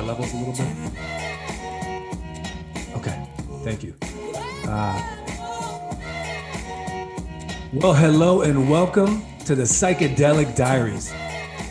levels a little bit? Okay, thank you. Well, hello and welcome to the Psychedelic Diaries.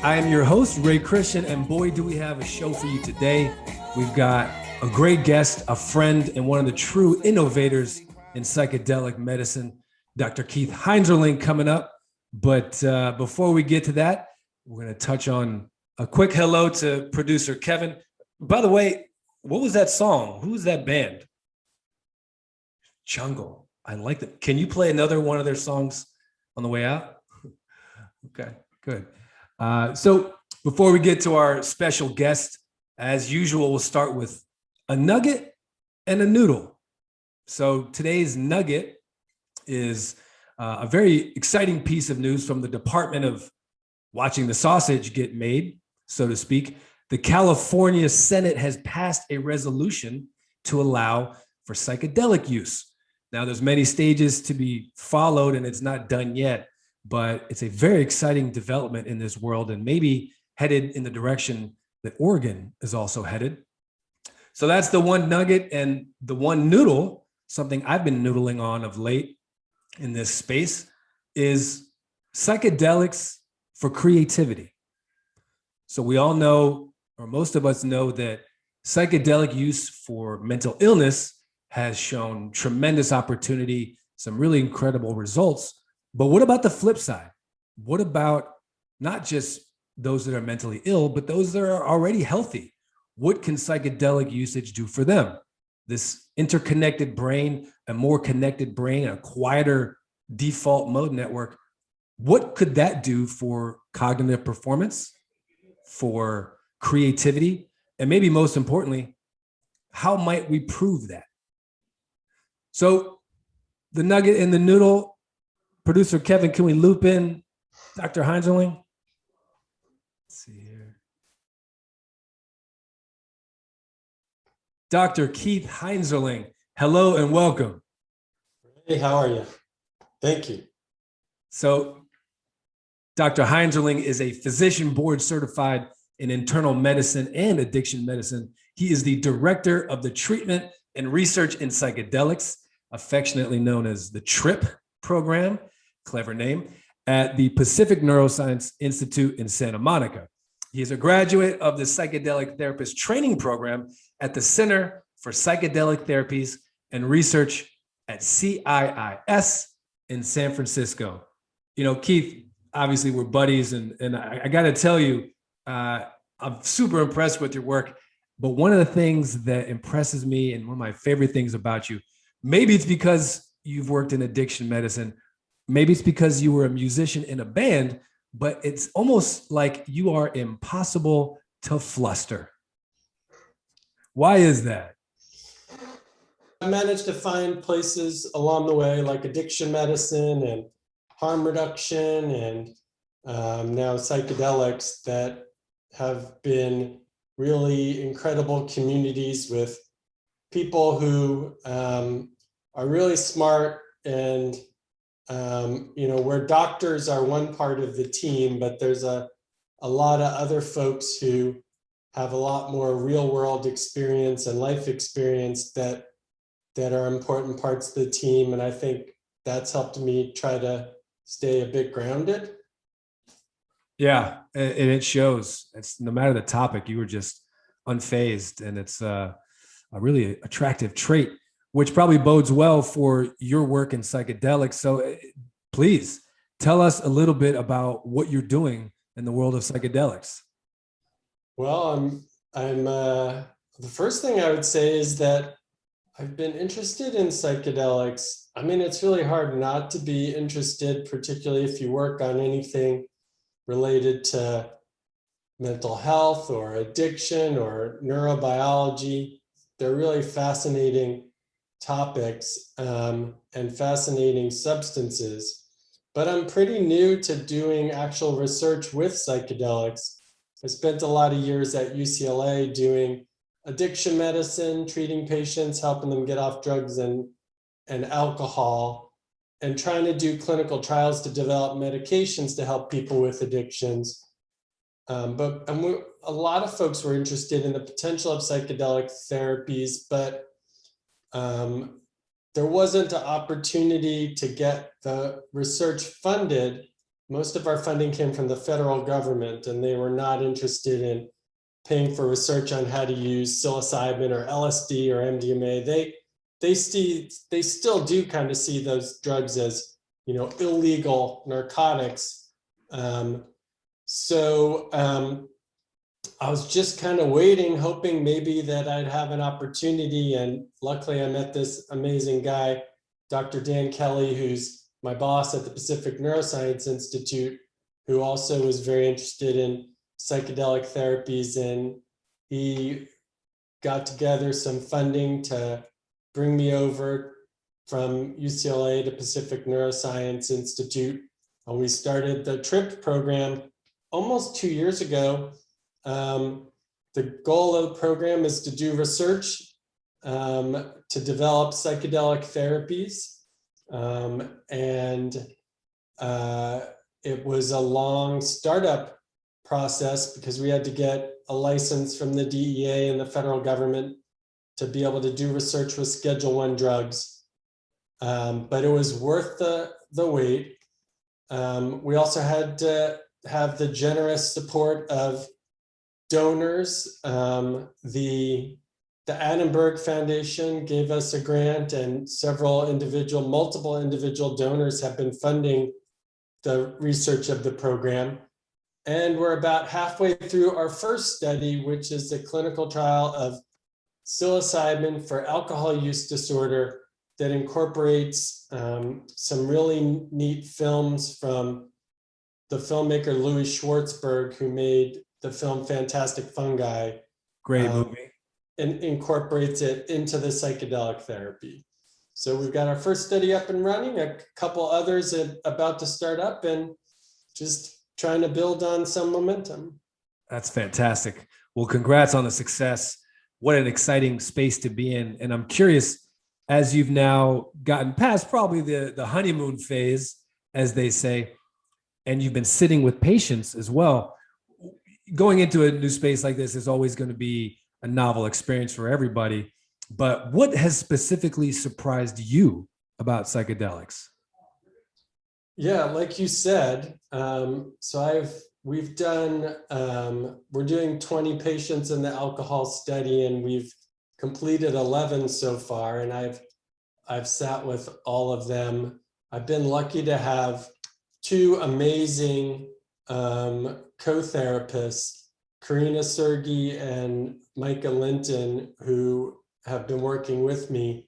I am your host, Ray Christian, and boy, do we have a show for you today. We've got a great guest, a friend, and one of the true innovators in psychedelic medicine, Dr. Keith Heinzerling, coming up. But before we get to that, we're going to touch on a quick hello to producer Kevin. By the way, what was that song? Who was that band? Jungle. I like that. Can you play another one of their songs on the way out? Okay, good. So before we get to our special guest, as usual, we'll start with a nugget and a noodle. So today's nugget is a very exciting piece of news from the Department of watching the sausage get made, so to speak. The California Senate has passed a resolution to allow for psychedelic use. Now, there's many stages to be followed, and it's not done yet, but it's a very exciting development in this world and maybe headed in the direction that Oregon is also headed. So that's the one nugget, and the one noodle, something I've been noodling on of late in this space, is psychedelics for creativity. So we all know, or most of us know, that psychedelic use for mental illness has shown tremendous opportunity, some really incredible results. But what about the flip side? What about not just those that are mentally ill, but those that are already healthy? What can psychedelic usage do for them? This interconnected brain, a more connected brain, a quieter default mode network, what could that do for cognitive performance, for creativity, and maybe most importantly, how might we prove that? So the nugget and the noodle, producer Kevin, can we loop in Dr. Heinzerling? Let's see here. Dr. Keith Heinzerling, hello and welcome. Hey, how are you? Thank you. So Dr. Heinzerling is a physician board certified in internal medicine and addiction medicine. He is the director of the treatment and research in psychedelics, affectionately known as the TRIP program, clever name, at the Pacific Neuroscience Institute in Santa Monica. He is a graduate of the Psychedelic Therapist Training Program at the Center for Psychedelic Therapies and Research at CIIS in San Francisco. You know, Keith, obviously we're buddies, and I got to tell you, I'm super impressed with your work. But one of the things that impresses me, and one of my favorite things about you, maybe it's because you've worked in addiction medicine, maybe it's because you were a musician in a band, but it's almost like you are impossible to fluster. Why is that? I managed to find places along the way like addiction medicine and harm reduction and now psychedelics that have been really incredible communities with people who are really smart and where doctors are one part of the team, but there's a lot of other folks who have a lot more real world experience and life experience that are important parts of the team. And I think that's helped me try to stay a bit grounded. Yeah, and it shows. It's no matter the topic, you were just unfazed, and it's a really attractive trait, which probably bodes well for your work in psychedelics. So please tell us a little bit about what you're doing in the world of psychedelics. Well, I'm the first thing I would say is that I've been interested in psychedelics. I mean, it's really hard not to be interested, particularly if you work on anything related to mental health or addiction or neurobiology. They're really fascinating topics and fascinating substances. But I'm pretty new to doing actual research with psychedelics. I spent a lot of years at UCLA doing addiction medicine, treating patients, helping them get off drugs and alcohol, and trying to do clinical trials to develop medications to help people with addictions. A lot of folks were interested in the potential of psychedelic therapies, but there wasn't an opportunity to get the research funded. Most of our funding came from the federal government, and they were not interested in paying for research on how to use psilocybin or LSD or MDMA. They still do kind of see those drugs as, illegal narcotics. So I was just kind of waiting, hoping maybe that I'd have an opportunity. And luckily I met this amazing guy, Dr. Dan Kelly, who's my boss at the Pacific Neuroscience Institute, who also was very interested in psychedelic therapies. And he got together some funding to bring me over from UCLA to Pacific Neuroscience Institute. And we started the TRIP program almost 2 years ago. The goal of the program is to do research to develop psychedelic therapies. It was a long startup process because we had to get a license from the DEA and the federal government to be able to do research with Schedule I drugs. But it was worth the wait. We also had to have the generous support of donors. The Annenberg Foundation gave us a grant, and multiple individual donors have been funding the research of the program. And we're about halfway through our first study, which is a clinical trial of psilocybin for alcohol use disorder that incorporates some really neat films from the filmmaker Louis Schwartzberg, who made the film Fantastic Fungi. Great movie. And incorporates it into the psychedelic therapy. So we've got our first study up and running, a couple others about to start up, and just trying to build on some momentum. That's fantastic. Well, congrats on the success. What an exciting space to be in. And I'm curious, as you've now gotten past probably the honeymoon phase, as they say, and you've been sitting with patients as well, going into a new space like this is always going to be a novel experience for everybody. But what has specifically surprised you about psychedelics? Yeah, like you said, we're doing 20 patients in the alcohol study, and we've completed 11 so far, and I've sat with all of them. I've been lucky to have two amazing co-therapists, Karina Sergi and Micah Linton, who have been working with me.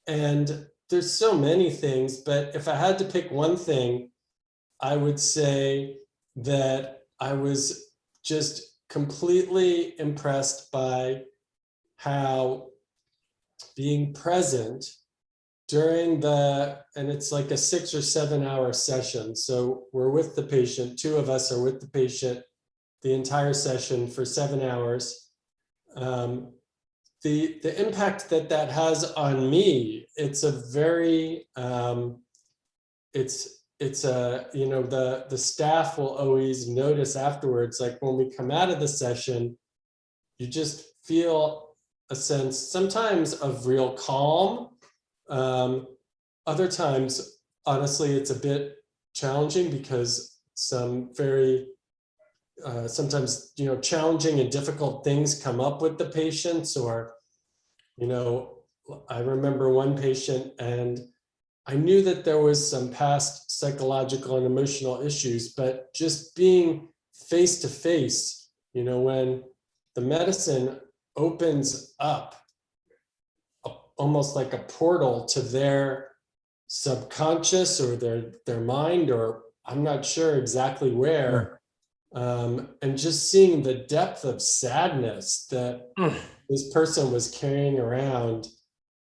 And there's so many things, but if I had to pick one thing, I would say that I was just completely impressed by how being present during and it's like a 6 or 7 hour session. So we're with the patient, two of us are with the patient the entire session for 7 hours. The impact that has on me, it's a very, the staff will always notice afterwards, like when we come out of the session, you just feel a sense sometimes of real calm. Other times, honestly, it's a bit challenging because some very sometimes, challenging and difficult things come up with the patients, or, I remember one patient, and I knew that there was some past psychological and emotional issues, but just being face to face, when the medicine opens up almost like a portal to their subconscious or their mind, or I'm not sure exactly where. And just seeing the depth of sadness that this person was carrying around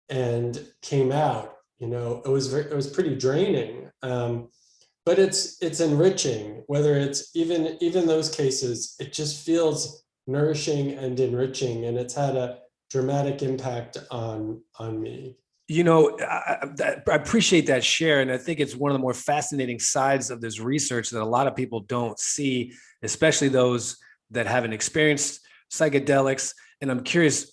and came out, it was pretty draining. But it's enriching, whether it's even those cases, it just feels nourishing and enriching, and it's had a dramatic impact on me. I appreciate that share. And I think it's one of the more fascinating sides of this research that a lot of people don't see, especially those that haven't experienced psychedelics. And I'm curious,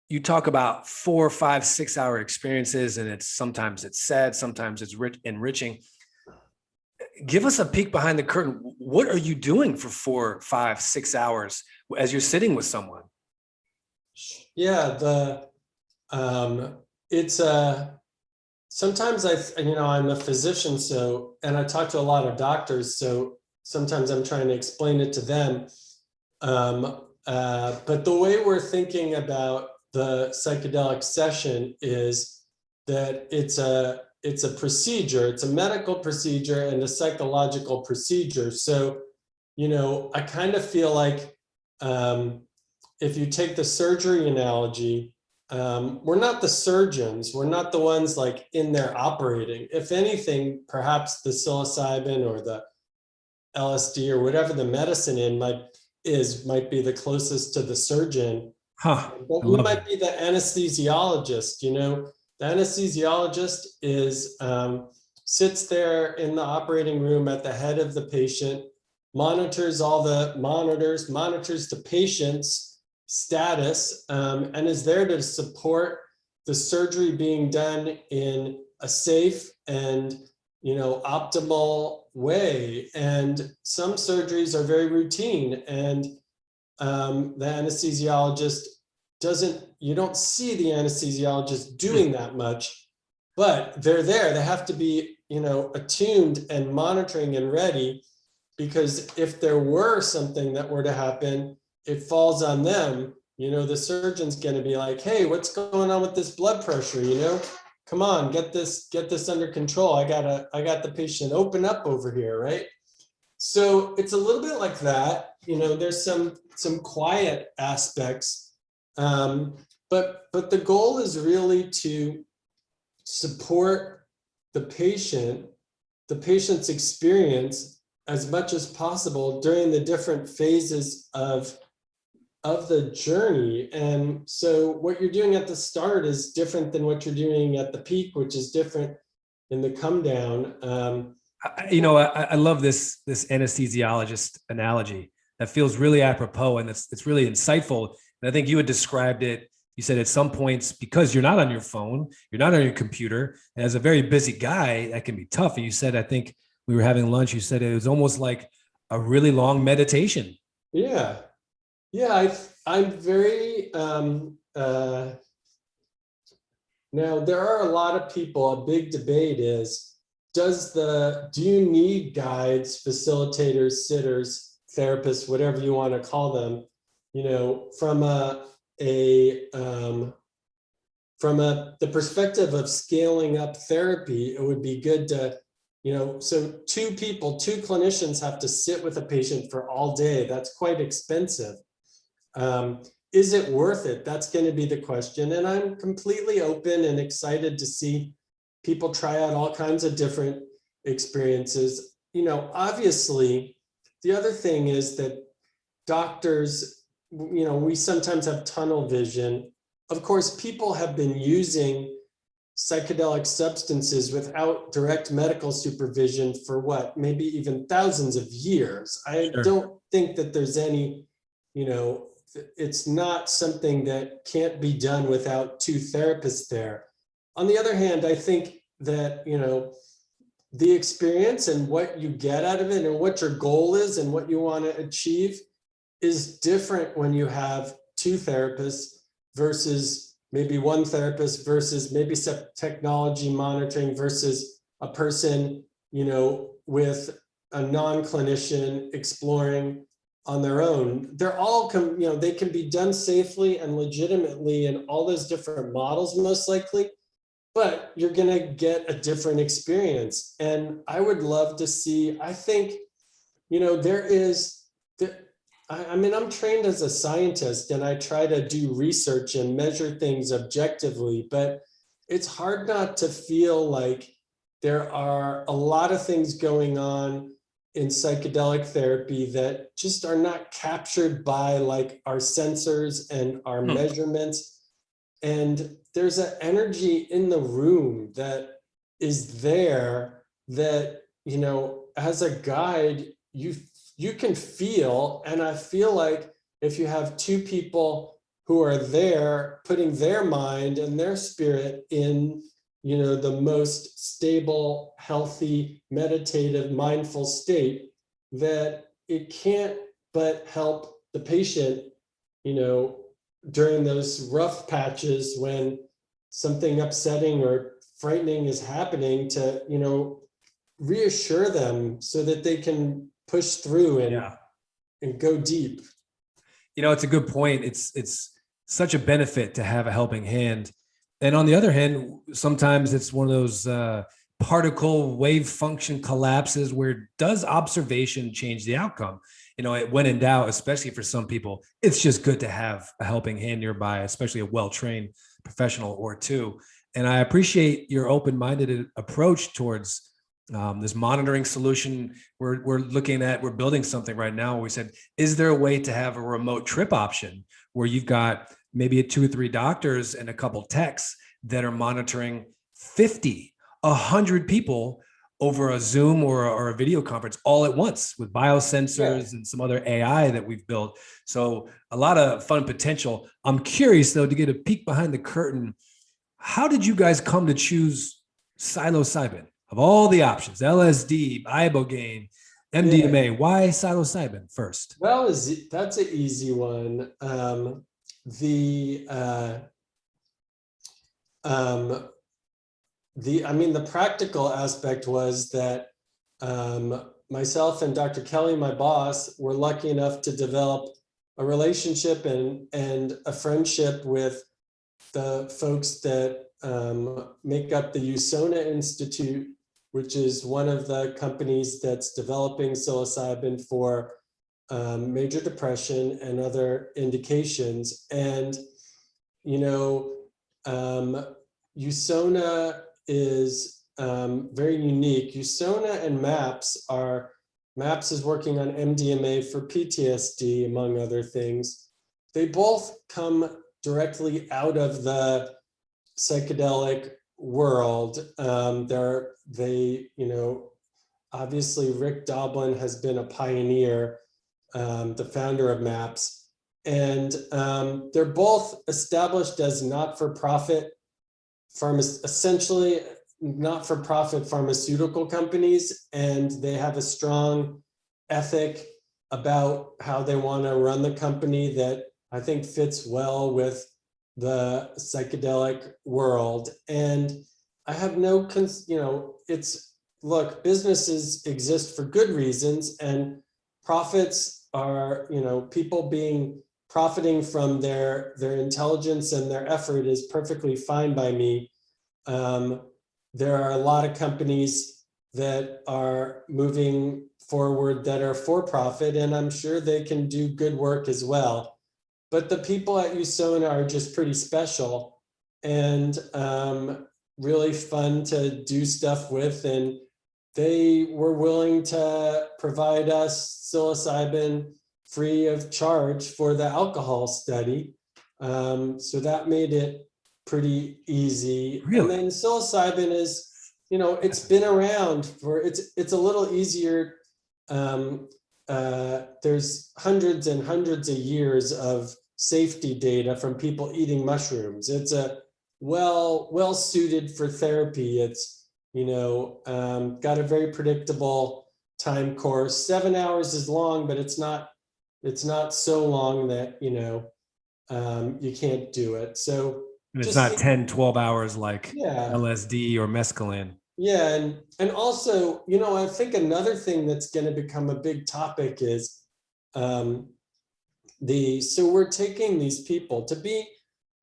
you talk about 4, 5, 6 hour experiences, and sometimes it's sad, sometimes it's enriching. Give us a peek behind the curtain. What are you doing for 4, 5, 6 hours as you're sitting with someone? Yeah, it's sometimes I'm a physician, and I talk to a lot of doctors, so sometimes I'm trying to explain it to them. But the way we're thinking about the psychedelic session is that it's a procedure, it's a medical procedure and a psychological procedure. So, I kind of feel like if you take the surgery analogy, we're not the surgeons, we're not the ones like in there operating. If anything, perhaps the psilocybin or the LSD or whatever the medicine might be the closest to the surgeon. But we might be the anesthesiologist. The anesthesiologist sits there in the operating room at the head of the patient, monitors the patient's status, and is there to support the surgery being done in a safe and optimal way. And some surgeries are very routine, and the anesthesiologist you don't see the anesthesiologist doing that much, but they're there. They have to be, attuned and monitoring and ready, because if there were something that were to happen, it falls on them. The surgeon's going to be like, hey, what's going on with this blood pressure? Come on, get this under control. I got the patient open up over here, right? So it's a little bit like that. There's some quiet aspects, but the goal is really to support the patient's experience as much as possible during the different phases of the journey. And so what you're doing at the start is different than what you're doing at the peak, which is different in the come down. I love this anesthesiologist analogy. That feels really apropos, and it's really insightful. And I think you had described it. You said at some points, because you're not on your phone, you're not on your computer, and as a very busy guy, that can be tough. And you said, I think we were having lunch, you said it was almost like a really long meditation. Yeah. I'm very, now there are a lot of people, a big debate is, do you need guides, facilitators, sitters, therapists, whatever you want to call them, from the perspective of scaling up therapy, it would be good to, so two clinicians have to sit with a patient for all day. That's quite expensive. Is it worth it? That's going to be the question. And I'm completely open and excited to see people try out all kinds of different experiences. Obviously, the other thing is that doctors, we sometimes have tunnel vision. Of course, people have been using psychedelic substances without direct medical supervision for maybe even thousands of years. I don't think that there's any, it's not something that can't be done without two therapists there. On the other hand, I think that, the experience and what you get out of it and what your goal is and what you want to achieve is different when you have two therapists versus maybe one therapist versus maybe technology monitoring versus a person, with a non-clinician exploring on their own. They're all, they can be done safely and legitimately in all those different models, most likely, but you're going to get a different experience. And I would love to see, I think, I'm trained as a scientist and I try to do research and measure things objectively, but it's hard not to feel like there are a lot of things going on in psychedelic therapy that just are not captured by like our sensors and our measurements. And there's an energy in the room that is there that, you know, as a guide, you can feel. And I feel like if you have two people who are there putting their mind and their spirit in, you know, the most stable, healthy, meditative, mindful state, that it can't but help the patient, you know, during those rough patches when something upsetting or frightening is happening, to, you know, reassure them so that they can push through and go deep. You know, it's a good point. It's such a benefit to have a helping hand. And on the other hand, sometimes it's one of those particle wave function collapses where does observation change the outcome? You know, when in doubt, especially for some people, it's just good to have a helping hand nearby, especially a well-trained professional or two. And I appreciate your open-minded approach towards this monitoring solution. We're building something right now where we said, is there a way to have a remote trip option where you've got maybe 2 or 3 doctors and a couple techs that are monitoring 50, 100 people over a Zoom or a video conference all at once with biosensors and some other AI that we've built. So a lot of fun potential. I'm curious though, to get a peek behind the curtain, how did you guys come to choose psilocybin of all the options? LSD, ibogaine, MDMA. Why psilocybin first? Well, that's an easy one. The practical aspect was that myself and Dr. Kelly, my boss, were lucky enough to develop a relationship and a friendship with the folks that make up the USONA Institute, which is one of the companies that's developing psilocybin for major depression and other indications. And, you know, USONA is very unique. USONA and MAPS is working on MDMA for PTSD, among other things. They both come directly out of the psychedelic world. Obviously Rick Doblin has been a pioneer, the founder of MAPS, and they're both established as not-for-profit, essentially not-for-profit pharmaceutical companies, and they have a strong ethic about how they want to run the company that I think fits well with the psychedelic world. And I have no, look, businesses exist for good reasons, and profits are, people profiting from their intelligence and their effort is perfectly fine by me. There are a lot of companies that are moving forward that are for profit, and I'm sure they can do good work as well. But the people at USONA are just pretty special and really fun to do stuff with. And they were willing to provide us psilocybin free of charge for the alcohol study. So that made it pretty easy. Really? And then psilocybin is, it's been around it's a little easier. There's hundreds and hundreds of years of safety data from people eating mushrooms. It's a well suited for therapy. It's, got a very predictable time course. 7 hours is long, but it's not so long that, you can't do it. So and it's not 10, 12 hours like LSD or mescaline. Yeah, and also, I think another thing that's going to become a big topic is so we're taking these people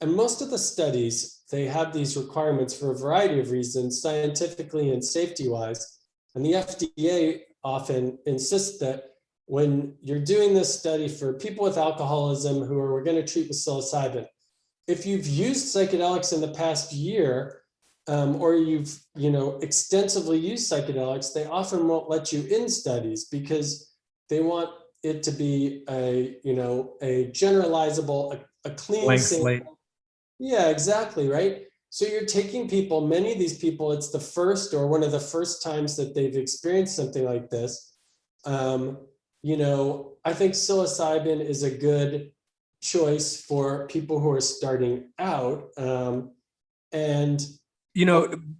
and most of the studies, they have these requirements for a variety of reasons, scientifically and safety-wise. And the FDA often insists that when you're doing this study for people with alcoholism who we're going to treat with psilocybin, if you've used psychedelics in the past year, or you've extensively used psychedelics, they often won't let you in studies because they want it to be a generalizable, a clean blank slate. Yeah, exactly, right? So you're taking people, many of these people, it's the first or one of the first times that they've experienced something like this. Um, I think psilocybin is a good choice for people who are starting out. And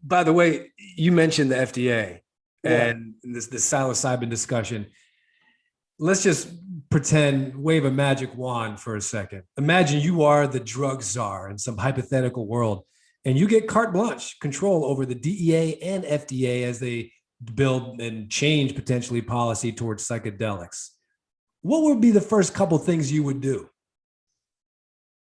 By the way, you mentioned the FDA yeah, and this psilocybin discussion. Let's just pretend, wave a magic wand for a second. Imagine you are the drug czar in some hypothetical world, and you get carte blanche control over the DEA and FDA as they build and change potentially policy towards psychedelics. What would be the first couple things you would do?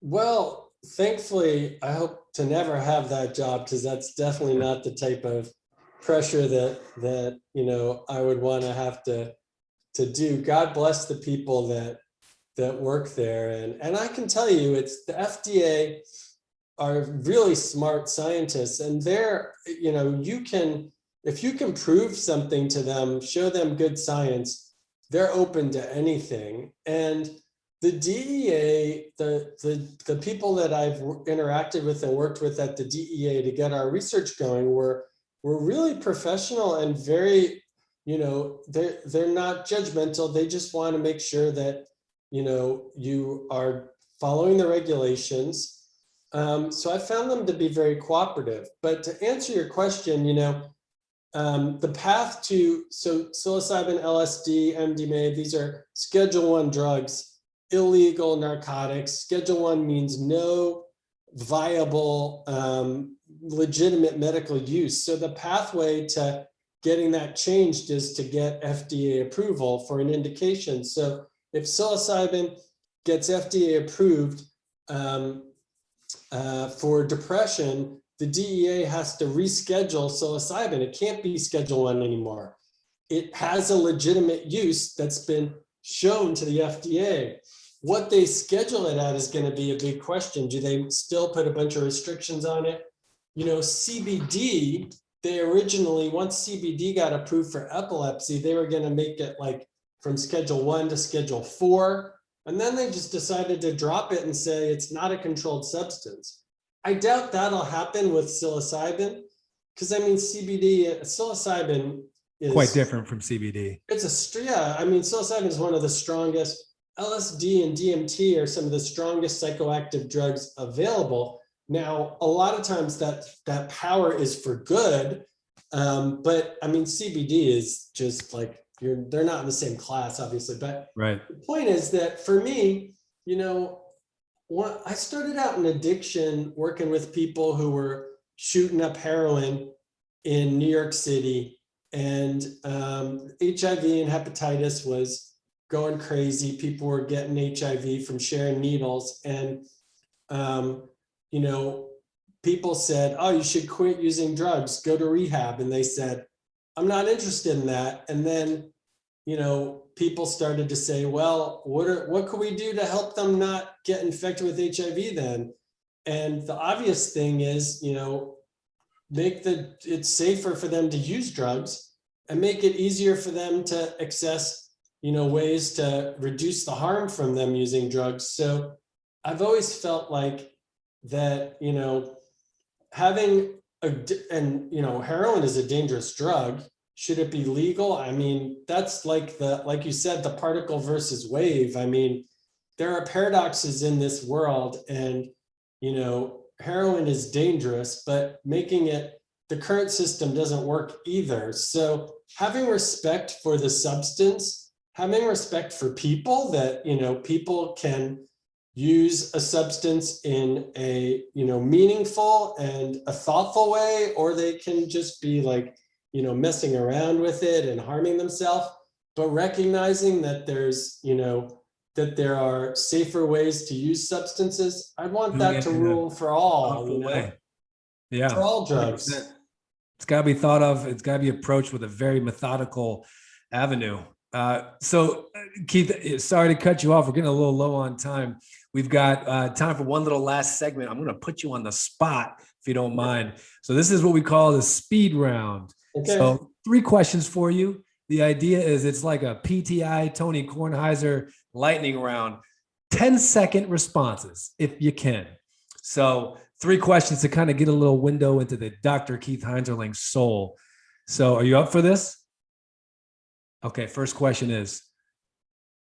well, thankfully, I hope to never have that job because that's definitely not the type of pressure that I would want to have to do. God bless the people that work there. And I can tell you, it's the FDA are really smart scientists, and if you can prove something to them, show them good science, they're open to anything. And the DEA, the people that I've interacted with and worked with at the DEA to get our research going were really professional and very, they're not judgmental. They just want to make sure that you are following the regulations. So I found them to be very cooperative. But to answer your question, the path to, so psilocybin, LSD, MDMA, these are Schedule 1 drugs, illegal narcotics. Schedule 1 means no viable, legitimate medical use. So the pathway to getting that changed is to get FDA approval for an indication. So if psilocybin gets FDA approved for depression, the DEA has to reschedule psilocybin. It can't be Schedule 1 anymore. It has a legitimate use that's been shown to the FDA. What they schedule it at is going to be a big question. Do they still put a bunch of restrictions on it? CBD, they originally, once CBD got approved for epilepsy, they were going to make it like from Schedule 1 to Schedule 4. And then they just decided to drop it and say it's not a controlled substance. I doubt that'll happen with psilocybin, because psilocybin is Quite different from CBD. Psilocybin is one of the strongest. LSD and DMT are some of the strongest psychoactive drugs available. Now, a lot of times that power is for good, but CBD is just like, they're not in the same class, obviously. But right. The point is that for me, I started out in addiction working with people who were shooting up heroin in New York City, and HIV and hepatitis was going crazy. People were getting HIV from sharing needles, and people said, "Oh, you should quit using drugs, go to rehab," and they said, "I'm not interested in that." And then people started to say, "Well, what could we do to help them not get infected with HIV then?" And the obvious thing is, make it's safer for them to use drugs and make it easier for them to access, ways to reduce the harm from them using drugs. So I've always felt like that, heroin is a dangerous drug. Should it be legal? That's like you said, the particle versus wave. There are paradoxes in this world, and, heroin is dangerous, but the current system doesn't work either. So having respect for the substance, having respect for people, that, people can use a substance in a, meaningful and a thoughtful way, or they can just be like, messing around with it and harming themselves, but recognizing that that there are safer ways to use substances. I want that to rule for all, way. Yeah. for all drugs. 100%. It's got to be thought of. It's got to be approached with a very methodical avenue. So Keith, sorry to cut you off. We're getting a little low on time. We've got time for one little last segment. I'm going to put you on the spot if you don't mind. So this is what we call the speed round. Okay. So 3 questions for you. The idea is it's like a PTI Tony Kornheiser lightning round, 10-second responses if you can. So 3 questions to kind of get a little window into the Dr. Keith Heinzerling soul. So are you up for this? Okay, first question is,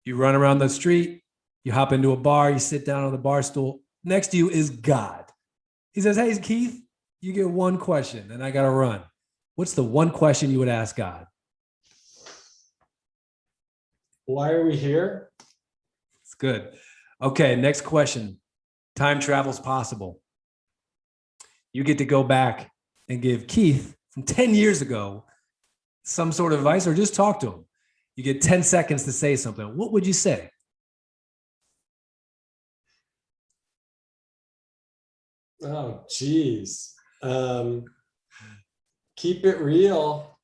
you run around the street, you hop into a bar, you sit down on the bar stool. Next to you is God. He says, hey, Keith, you get 1 question and I got to run. What's the 1 question you would ask God? Why are we here? It's good. Okay, next question. Time travel's possible. You get to go back and give Keith from 10 years ago some sort of advice or just talk to him. You get 10 seconds to say something. What would you say? Oh, geez. Keep it real.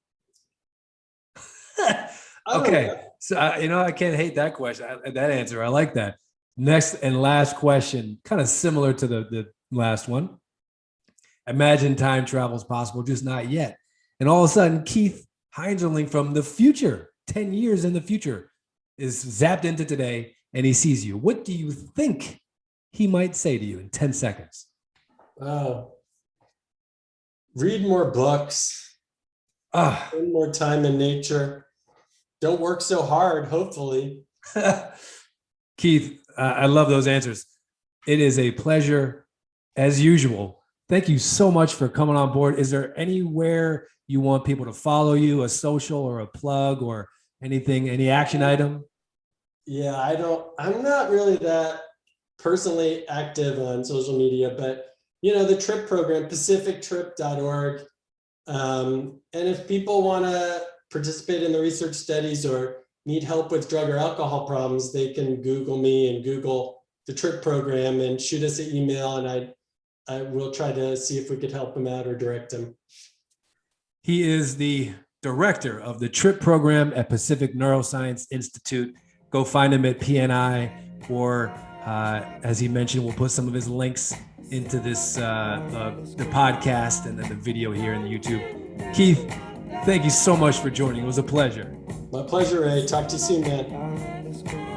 Okay. So, I can't hate that question, that answer. I like that. Next and last question, kind of similar to the last one. Imagine time travel is possible, just not yet. And all of a sudden, Keith Heinzerling from the future, 10 years in the future, is zapped into today and he sees you. What do you think he might say to you in 10 seconds? Oh, read more books. Spend more time in nature. Don't work so hard, hopefully. Keith, I love those answers. It is a pleasure, as usual. Thank you so much for coming on board. Is there anywhere you want people to follow you, a social or a plug or anything, any action item? Yeah, I'm not really that personally active on social media, but the TRIP program, pacifictrip.org. And if people want to participate in the research studies or need help with drug or alcohol problems, they can Google me and Google the TRIP program and shoot us an email, and I will try to see if we could help them out or direct them. He is the director of the TRIP program at Pacific Neuroscience Institute. Go find him at PNI, or as he mentioned, we'll put some of his links into this the podcast and then the video here in YouTube. Keith, thank you so much for joining. It was a pleasure. My pleasure, Ray. Talk to you soon, man.